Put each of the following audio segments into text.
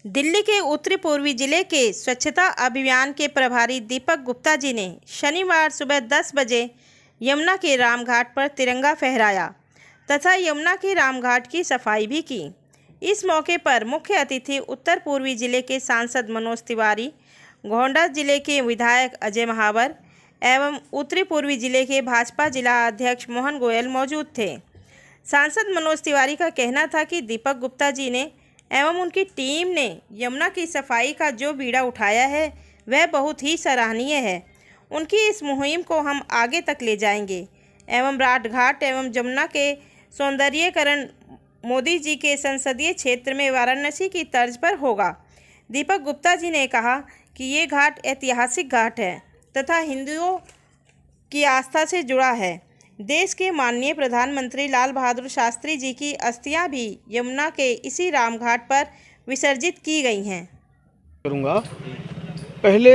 दिल्ली के उत्तरी पूर्वी जिले के स्वच्छता अभियान के प्रभारी दीपक गुप्ता जी ने शनिवार सुबह 10 बजे यमुना के रामघाट पर तिरंगा फहराया तथा यमुना के रामघाट की सफाई भी की। इस मौके पर मुख्य अतिथि उत्तर पूर्वी जिले के सांसद मनोज तिवारी, गोंडा जिले के विधायक अजय महावर एवं उत्तरी पूर्वी जिले के भाजपा जिला अध्यक्ष मोहन गोयल मौजूद थे। सांसद मनोज तिवारी का कहना था कि दीपक गुप्ता जी ने एवं उनकी टीम ने यमुना की सफाई का जो बीड़ा उठाया है वह बहुत ही सराहनीय है। उनकी इस मुहिम को हम आगे तक ले जाएंगे एवं राट घाट एवं यमुना के सौंदर्यीकरण मोदी जी के संसदीय क्षेत्र में वाराणसी की तर्ज पर होगा। दीपक गुप्ता जी ने कहा कि ये घाट ऐतिहासिक घाट है तथा हिंदुओं की आस्था से जुड़ा है। देश के माननीय प्रधानमंत्री लाल बहादुर शास्त्री जी की अस्थियां भी यमुना के इसी रामघाट पर विसर्जित की गई हैं। करूँगा। पहले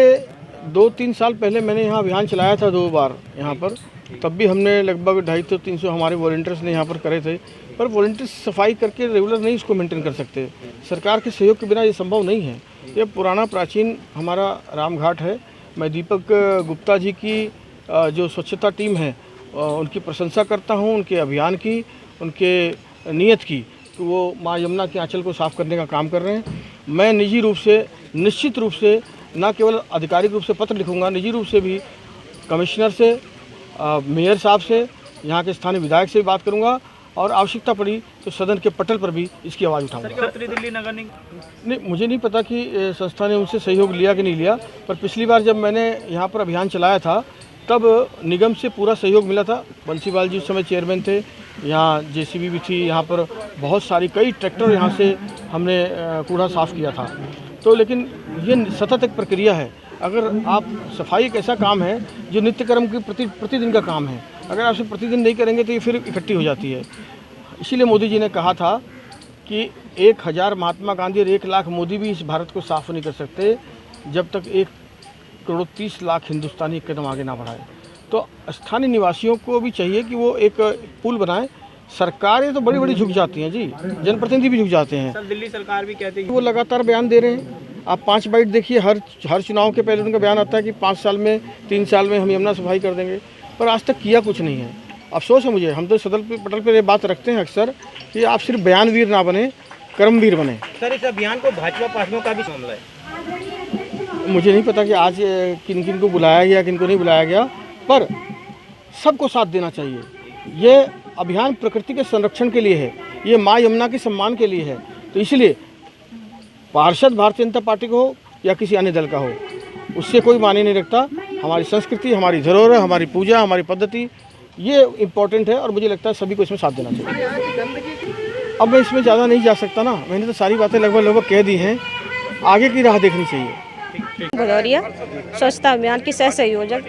2-3 साल पहले मैंने यहाँ अभियान चलाया था 2 बार यहाँ पर, तब भी हमने लगभग 250-300 हमारे वॉलंटियर्स ने यहाँ पर करे थे। पर वॉलंटियर्स सफाई करके रेगुलर नहीं इसको मेंटेन कर सकते, सरकार के सहयोग के बिना ये संभव नहीं है। ये पुराना प्राचीन हमारा रामघाट है। मैं दीपक गुप्ता जी की जो स्वच्छता टीम है उनकी प्रशंसा करता हूं, उनके अभियान की, उनके नियत की कि वो माँ यमुना के आंचल को साफ़ करने का काम कर रहे हैं। मैं निजी रूप से, निश्चित रूप से, न केवल आधिकारिक रूप से पत्र लिखूंगा, निजी रूप से भी कमिश्नर से, मेयर साहब से, यहाँ के स्थानीय विधायक से भी बात करूँगा और आवश्यकता पड़ी तो सदन के पटल पर भी इसकी आवाज़ उठाऊंगा। दिल्ली नगर नहीं, मुझे नहीं पता कि संस्था ने उनसे सहयोग लिया कि नहीं लिया, पर पिछली बार जब मैंने यहाँ पर अभियान चलाया था तब निगम से पूरा सहयोग मिला था। बंसीवाल जी उस समय चेयरमैन थे, यहाँ जेसीबी भी थी, यहाँ पर बहुत सारी कई ट्रैक्टर यहाँ से हमने कूड़ा साफ़ किया था। तो लेकिन ये सतत एक प्रक्रिया है। अगर आप सफाई एक ऐसा काम है जो नित्य कर्म की प्रतिदिन का काम है, अगर आप इसे प्रतिदिन नहीं करेंगे तो ये फिर इकट्ठी हो जाती है। इसीलिए मोदी जी ने कहा था कि 1000 महात्मा गांधी और 1 लाख मोदी भी इस भारत को साफ नहीं कर सकते जब तक 1,30,00,000 हिंदुस्तानी एक कदम आगे ना बढ़ाए। तो स्थानीय निवासियों को भी चाहिए कि वो एक पुल बनाएं। सरकारें तो बड़ी बड़ी झुक जाती हैं जी, जनप्रतिनिधि भी झुक जाते हैं। सर, दिल्ली सरकार भी कहती है वो लगातार बयान दे रहे हैं। आप 5 बाइट देखिए, हर चुनाव के पहले उनका बयान आता है कि 5 साल में, 3 साल में हम यमुना सफाई कर देंगे, पर आज तक किया कुछ नहीं है। अफसोस है मुझे। हम तो सदन पटल पर ये बात रखते हैं अक्सर कि आप सिर्फ बयानवीर ना बने, कर्मवीर बने। सर, इस अभियान को भाजपा पार्टियों का भी मामला है। मुझे नहीं पता कि आज किन किन को बुलाया गया, किन को नहीं बुलाया गया, पर सबको साथ देना चाहिए। ये अभियान प्रकृति के संरक्षण के लिए है, ये माँ यमुना के सम्मान के लिए है। तो इसलिए पार्षद भारतीय जनता पार्टी को हो या किसी अन्य दल का हो, उससे कोई मायने नहीं रखता। हमारी संस्कृति, हमारी धरोहर, हमारी पूजा, हमारी पद्धति, ये इम्पोर्टेंट है और मुझे लगता है सभी को इसमें साथ देना चाहिए। अब मैं इसमें ज़्यादा नहीं जा सकता ना, मैंने तो सारी बातें लगभग कह दी हैं। आगे की राह देखनी चाहिए। भदौरिया स्वच्छता अभियान की सह संयोजक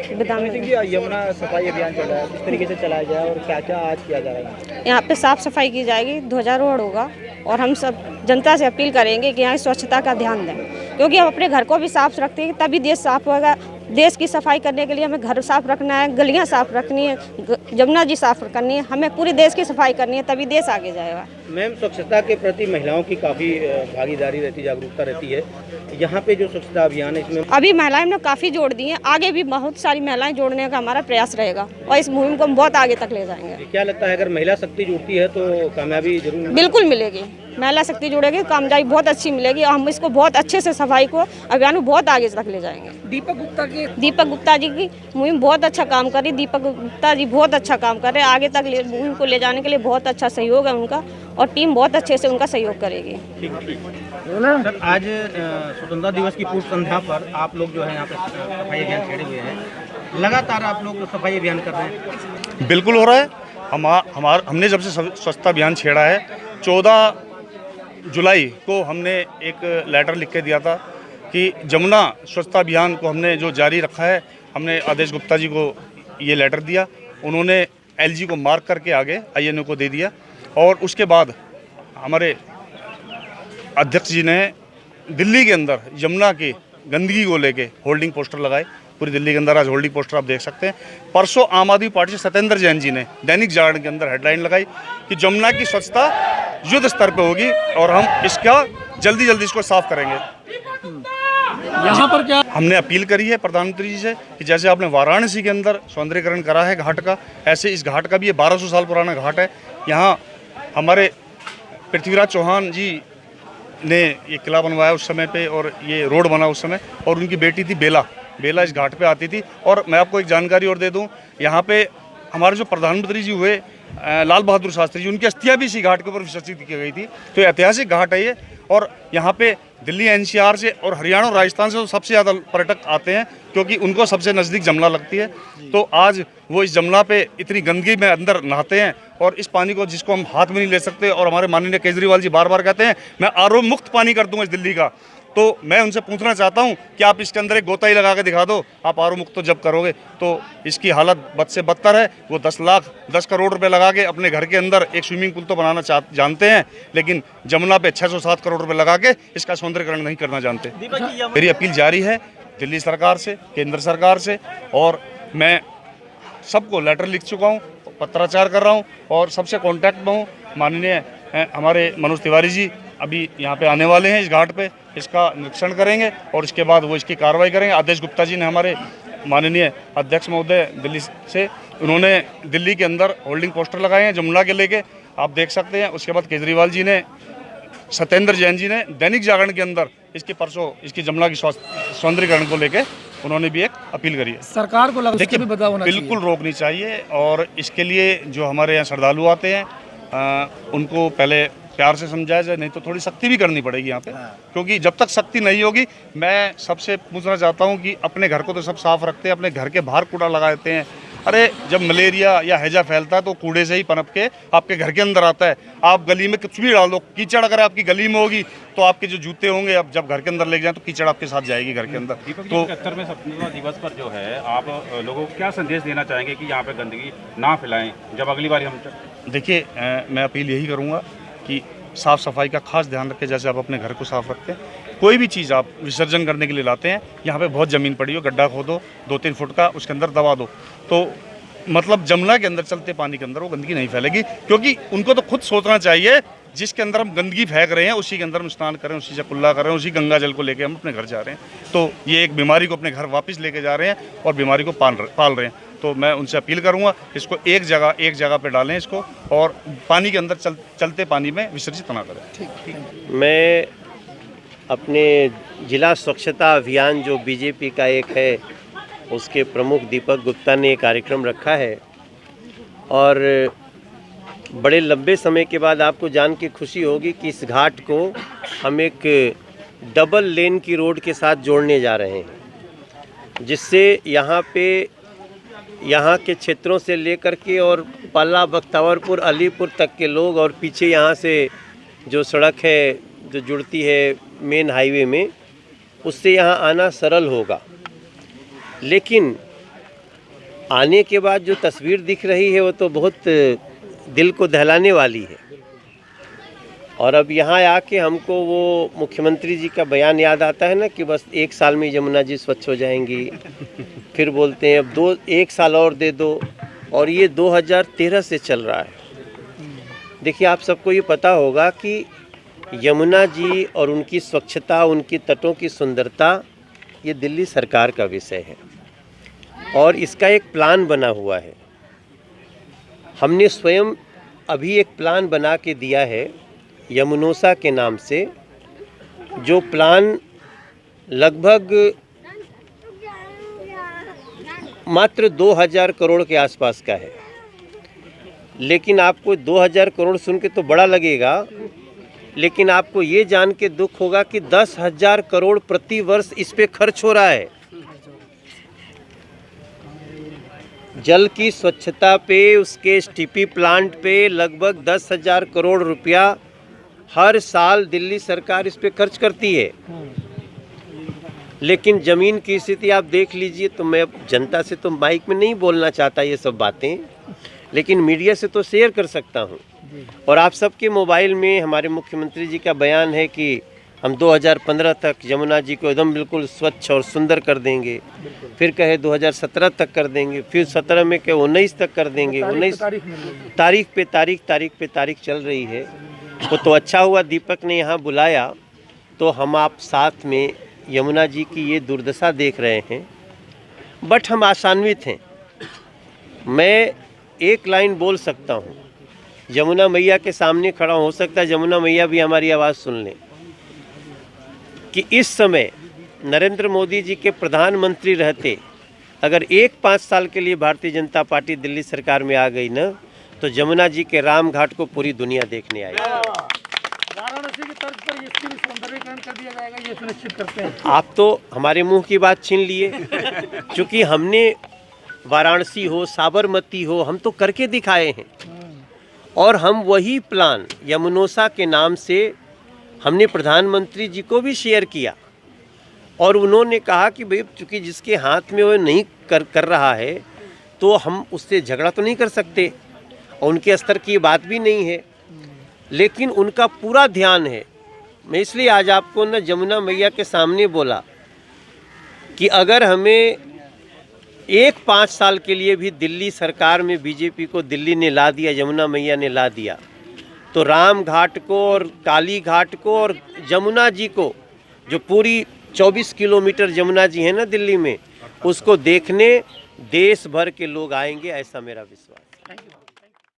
यमुना सफाई अभियान चल रहा है, किस तरीके से चलाया जाए और क्या क्या आज किया जा रहा है? यहाँ पे साफ सफाई की जाएगी, ध्वजारोहण होगा और हम सब जनता से अपील करेंगे कि यहाँ स्वच्छता का ध्यान दें, क्योंकि हम अपने घर को भी साफ रखते हैं तभी देश साफ होगा। देश की सफाई करने के लिए हमें घर साफ रखना है, गलियाँ साफ रखनी है, यमुना जी साफ करनी है, हमें पूरे देश की सफाई करनी है, तभी देश आगे जाएगा। मैम, स्वच्छता के प्रति महिलाओं की काफ़ी भागीदारी रहती, जागरूकता रहती है। यहाँ पे जो स्वच्छता अभियान है इसमें अभी महिलाएं ने काफ़ी जोड़ दी हैं, आगे भी बहुत सारी महिलाएं जोड़ने का हमारा प्रयास रहेगा और इस मुहिम को हम बहुत आगे तक ले जाएंगे। क्या लगता है, अगर महिला शक्ति जुड़ती है तो कामयाबी जरूर बिल्कुल मिलेगी। महिला शक्ति जुड़ेगी, कामयाबी बहुत अच्छी मिलेगी और हम इसको बहुत अच्छे से सफाई को अभियान को बहुत आगे तक ले जाएंगे। दीपक गुप्ता जी की मुहिम बहुत अच्छा काम कर रही, दीपक गुप्ता जी बहुत अच्छा काम कर रहे हैं। आगे तक मुहिम को ले जाने के लिए बहुत अच्छा सहयोग है उनका और टीम बहुत अच्छे से उनका सहयोग करेगी। सर, आज स्वतंत्रता दिवस की पूर्व संध्या पर आप लोग जो है यहाँ पे सफाई अभियान छेड़े हुए हैं, लगातार आप लोग सफाई अभियान कर रहे हैं। बिल्कुल हो रहा है। हमने जब से स्वच्छता अभियान छेड़ा है, 14 जुलाई को हमने एक लेटर लिख के दिया था कि यमुना स्वच्छता अभियान को हमने जो जारी रखा है, हमने आदेश गुप्ता जी को ये लेटर दिया, उन्होंने एलजी को मार्क करके आगे आईएनओ को दे दिया और उसके बाद हमारे अध्यक्ष जी ने दिल्ली के अंदर यमुना की गंदगी को लेके होल्डिंग पोस्टर लगाए। पूरी दिल्ली के अंदर आज होल्डिंग पोस्टर आप देख सकते हैं। परसों आम आदमी पार्टी से सत्येंद्र जैन जी ने दैनिक जागरण के अंदर हेडलाइन लगाई कि यमुना की स्वच्छता युद्ध स्तर पे होगी और हम इसका जल्दी जल्दी इसको साफ करेंगे। यहाँ पर क्या हमने अपील करी है प्रधानमंत्री जी से कि जैसे आपने वाराणसी के अंदर सौंदर्यीकरण करा है घाट का, ऐसे इस घाट का भी, ये 1200 साल पुराना घाट है। यहाँ हमारे पृथ्वीराज चौहान जी ने ये किला बनवाया उस समय पे, और ये रोड बना उस समय, और उनकी बेटी थी बेला इस घाट पे आती थी। और मैं आपको एक जानकारी और दे दूं, यहाँ पे हमारे जो प्रधानमंत्री जी हुए लाल बहादुर शास्त्री जी, उनकी अस्थियां भी इसी घाट के ऊपर विसर्जित की गई थी। तो ये ऐतिहासिक घाट है ये, और यहाँ पे दिल्ली एनसीआर से और हरियाणा और राजस्थान से तो सबसे ज़्यादा पर्यटक आते हैं, क्योंकि उनको सबसे नज़दीक जमना लगती है। तो आज वो इस जमना पे इतनी गंदगी में अंदर नहाते हैं, और इस पानी को जिसको हम हाथ में नहीं ले सकते, और हमारे माननीय केजरीवाल जी बार बार कहते हैं मैं आरओ मुक्त पानी कर दूंगा इस दिल्ली का। तो मैं उनसे पूछना चाहता हूं कि आप इसके अंदर एक गोता ही लगा के दिखा दो, आप आरओ मुक्त तो जब करोगे तो इसकी हालत बद से बदतर है। वो 10 करोड़ रुपए लगा के अपने घर के अंदर एक स्विमिंग पूल तो बनाना जानते हैं, लेकिन जमुना पे 607 करोड़ रुपए लगा के इसका सौंदर्यीकरण नहीं करना जानते। मेरी अपील जारी है दिल्ली सरकार से, केंद्र सरकार से, और मैं सबको लेटर लिख चुका हूँ, पत्राचार कर रहा हूँ, और सबसे कॉन्टैक्ट में हूँ। माननीय हमारे मनोज तिवारी जी अभी यहाँ पे आने वाले हैं, इस घाट पे इसका निरीक्षण करेंगे, और इसके बाद वो इसकी कार्रवाई करेंगे। आदेश गुप्ता जी ने, हमारे माननीय अध्यक्ष महोदय दिल्ली से, उन्होंने दिल्ली के अंदर होल्डिंग पोस्टर लगाए हैं जमुना के लेके, आप देख सकते हैं। उसके बाद केजरीवाल जी ने, सत्येंद्र जैन जी ने दैनिक जागरण के अंदर इसकी परसों इसकी जमुना की सौंदर्यीकरण को लेके उन्होंने भी एक अपील करी है। सरकार को लगा देखिए, बिल्कुल रोकनी चाहिए, और इसके लिए जो हमारे यहाँ श्रद्धालु आते हैं उनको पहले प्यार से समझाया जाए, नहीं तो थोड़ी सख्ती भी करनी पड़ेगी यहाँ पे, क्योंकि जब तक सख्ती नहीं होगी। मैं सबसे पूछना चाहता हूँ कि अपने घर को तो सब साफ रखते हैं, अपने घर के बाहर कूड़ा लगा देते हैं। अरे जब मलेरिया या हैजा फैलता है तो कूड़े से ही पनप के आपके घर के अंदर आता है। आप गली में कुछ भी डाल दो, कीचड़ अगर आपकी गली में होगी तो आपके जो जूते होंगे, अब जब घर के अंदर ले जाएं तो कीचड़ आपके साथ जाएगी घर के अंदर। तो 71वें स्वतंत्रता दिवस पर जो है आप लोगों को क्या संदेश देना चाहेंगे कि यहाँ पे गंदगी ना फैलाएं जब अगली बार हम? देखिए, मैं अपील यही करूँगा कि साफ़ सफाई का खास ध्यान रखें। जैसे आप अपने घर को साफ रखते हैं, कोई भी चीज़ आप विसर्जन करने के लिए लाते हैं, यहाँ पे बहुत ज़मीन पड़ी हो, गड्ढा खोदो 2-3 फुट का, उसके अंदर दबा दो, तो मतलब जमुना के अंदर चलते पानी के अंदर वो गंदगी नहीं फैलेगी। क्योंकि उनको तो खुद सोचना चाहिए, जिसके अंदर हम गंदगी फेंक रहे हैं उसी के अंदर हम स्नान करें, उसी से कुल्ला करें, उसी गंगा जल को लेके हम अपने घर जा रहे हैं। तो ये एक बीमारी को अपने घर वापस लेके जा रहे हैं और बीमारी को पाल रहे हैं। तो मैं उनसे अपील करूंगा, इसको एक जगह पे डालें इसको, और पानी के अंदर चलते पानी में विसर्जित ना करें। ठीक। मैं अपने जिला स्वच्छता अभियान जो बीजेपी का एक है, उसके प्रमुख दीपक गुप्ता ने कार्यक्रम रखा है, और बड़े लंबे समय के बाद आपको जान के खुशी होगी कि इस घाट को हम एक डबल लेन की रोड के साथ जोड़ने जा रहे हैं, जिससे यहाँ के क्षेत्रों से लेकर के और पल्ला, बख्तावरपुर, अलीपुर तक के लोग, और पीछे यहाँ से जो सड़क है जो जुड़ती है मेन हाईवे में, उससे यहाँ आना सरल होगा। लेकिन आने के बाद जो तस्वीर दिख रही है वो तो बहुत दिल को दहलाने वाली है। और अब यहाँ आके हमको वो मुख्यमंत्री जी का बयान याद आता है ना कि बस 1 साल में यमुना जी स्वच्छ हो जाएंगी। फिर बोलते हैं अब 1 साल और दे दो, और ये 2013 से चल रहा है। देखिए, आप सबको ये पता होगा कि यमुना जी और उनकी स्वच्छता, उनकी तटों की सुंदरता, ये दिल्ली सरकार का विषय है, और इसका एक प्लान बना हुआ है। हमने स्वयं अभी एक प्लान बना के दिया है यमुनोसा के नाम से, जो प्लान लगभग मात्र 2000 करोड़ के आसपास का है। लेकिन आपको 2000 करोड़ सुन के तो बड़ा लगेगा, लेकिन आपको ये जान के दुख होगा कि 10,000 करोड़ प्रति वर्ष इस पे खर्च हो रहा है। जल की स्वच्छता पे, उसके एसटीपी प्लांट पे लगभग 10,000 करोड़ रुपया हर साल दिल्ली सरकार इस पे खर्च करती है। लेकिन ज़मीन की स्थिति आप देख लीजिए। तो मैं जनता से तो माइक में नहीं बोलना चाहता ये सब बातें, लेकिन मीडिया से तो शेयर कर सकता हूँ। और आप सबके मोबाइल में हमारे मुख्यमंत्री जी का बयान है कि हम 2015 तक यमुना जी को एकदम बिल्कुल स्वच्छ और सुंदर कर देंगे। फिर कहे 2017 तक कर देंगे, फिर 17 में कहे 19 तक कर देंगे। 19 तारीख पे तारीख चल रही है। वो तो अच्छा हुआ दीपक ने यहाँ बुलाया, तो हम आप साथ में यमुना जी की ये दुर्दशा देख रहे हैं, बट हम आशान्वित हैं। मैं एक लाइन बोल सकता हूँ, यमुना मैया के सामने खड़ा हो सकता है यमुना मैया भी हमारी आवाज़ सुन लें, कि इस समय नरेंद्र मोदी जी के प्रधानमंत्री रहते अगर 5 साल के लिए भारतीय जनता पार्टी दिल्ली सरकार में आ गई ना, तो यमुना जी के राम घाट को पूरी दुनिया देखने आएगी। वाराणसी की तर्ज पर इसकी भी सौंदर्यीकरण कर दिया जाएगा, ये सुनिश्चित करते हैं। आप तो हमारे मुंह की बात छीन लिए, क्योंकि हमने वाराणसी हो, साबरमती हो, हम तो करके दिखाए हैं। और हम वही प्लान यमुनोसा के नाम से हमने प्रधानमंत्री जी को भी शेयर किया, और उन्होंने कहा कि भाई चूँकि जिसके हाथ में वो नहीं कर रहा है तो हम उससे झगड़ा तो नहीं कर सकते, और उनके स्तर की बात भी नहीं है, लेकिन उनका पूरा ध्यान है। मैं इसलिए आज आपको न यमुना मैया के सामने बोला कि अगर हमें 5 साल के लिए भी दिल्ली सरकार में बीजेपी को दिल्ली ने ला दिया, यमुना मैया ने ला दिया, तो राम घाट को और काली घाट को और यमुना जी को, जो पूरी 24 किलोमीटर यमुना जी है ना दिल्ली में, उसको देखने देश भर के लोग आएंगे, ऐसा मेरा विश्वास है।